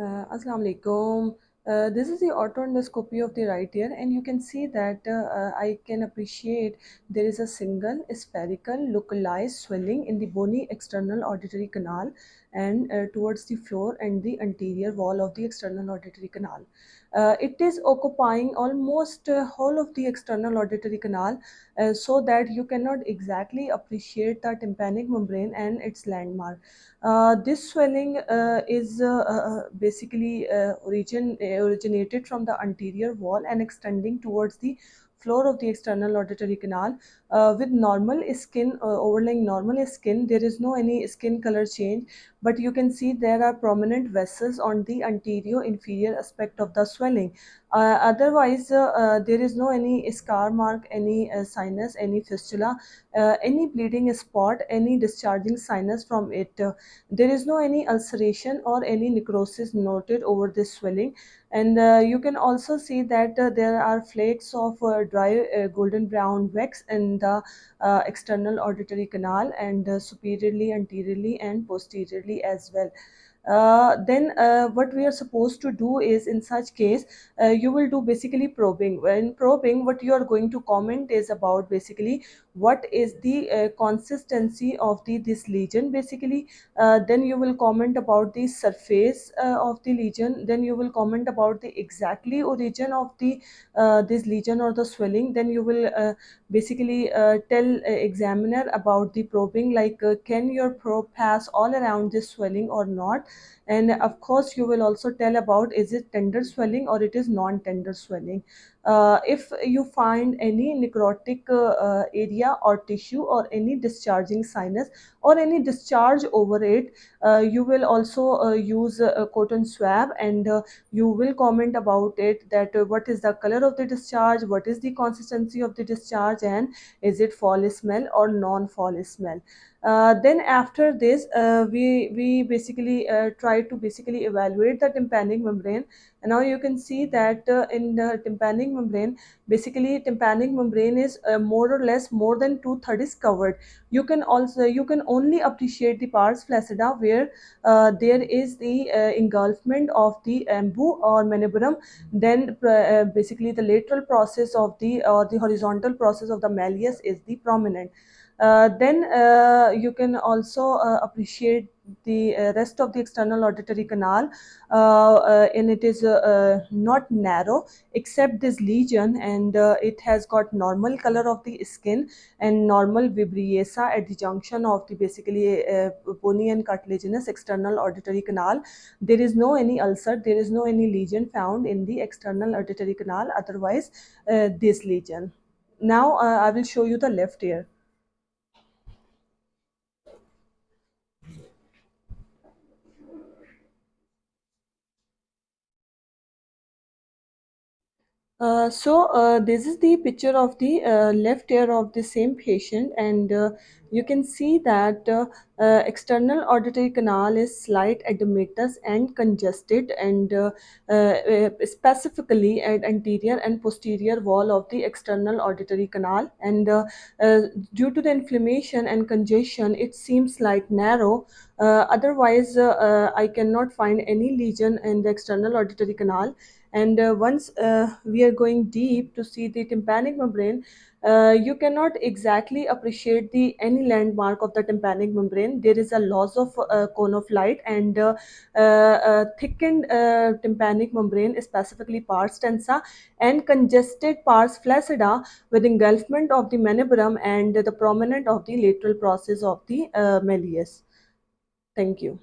Assalamu alaikum. This is the autoendoscopy of the right ear, and you can see that I can appreciate there is a single spherical localized swelling in the bony external auditory canal and towards the floor and the anterior wall of the external auditory canal. It is occupying almost whole of the external auditory canal, so that you cannot exactly appreciate the tympanic membrane and its landmark. This swelling is basically originated from the anterior wall and extending towards the floor of the external auditory canal with normal skin overlaying normal skin. There is no any skin color change, but you can see there are prominent vessels on the anterior inferior aspect of the swelling. Otherwise, there is no any scar mark, any sinus, any fistula, any bleeding spot, any discharging sinus from it. There is no any ulceration or any necrosis noted over this swelling, and you can also see that there are flakes of dry golden brown wax in the external auditory canal and superiorly, anteriorly, and posteriorly as well. Then what we are supposed to do is, in such case, you will do basically probing. When probing, what you are going to comment is about basically what is the consistency of the this lesion basically. Then you will comment about the surface of the lesion. Then you will comment about the exactly origin of the this lesion or the swelling. Then you will basically tell examiner about the probing, like can your probe pass all around this swelling or not. And of course you will also tell about is it tender swelling or it is non-tender swelling. If you find any necrotic area or tissue or any discharging sinus or any discharge over it, you will also use a cotton swab, and you will comment about it, that what is the color of the discharge, what is the consistency of the discharge, and is it foul smell or non-foul smell. Then after this, we basically try to basically evaluate the tympanic membrane. And now you can see that in the tympanic membrane, basically tympanic membrane is more or less more than two-thirds is covered. You can only appreciate the pars flaccida where there is the engulfment of the embu or manubrium. Then basically the lateral process of the horizontal process of the malleus is the prominent. Then you can also appreciate the rest of the external auditory canal, and it is not narrow except this lesion, and it has got normal color of the skin and normal vibriessa at the junction of the basically bony and cartilaginous external auditory canal. There is no any ulcer, there is no any lesion found in the external auditory canal, otherwise this lesion. Now I will show you the left ear. This is the picture of the left ear of the same patient, and you can see that external auditory canal is slight edematous and congested, and specifically at anterior and posterior wall of the external auditory canal. And due to the inflammation and congestion, it seems like narrow. Otherwise, I cannot find any lesion in the external auditory canal. And once we are going deep to see the tympanic membrane, you cannot exactly appreciate the any landmark of the tympanic membrane. There is a loss of cone of light, and thickened tympanic membrane, specifically pars tensa, and congested pars flaccida with engulfment of the manubrium and the prominent of the lateral process of the malleus. Thank you.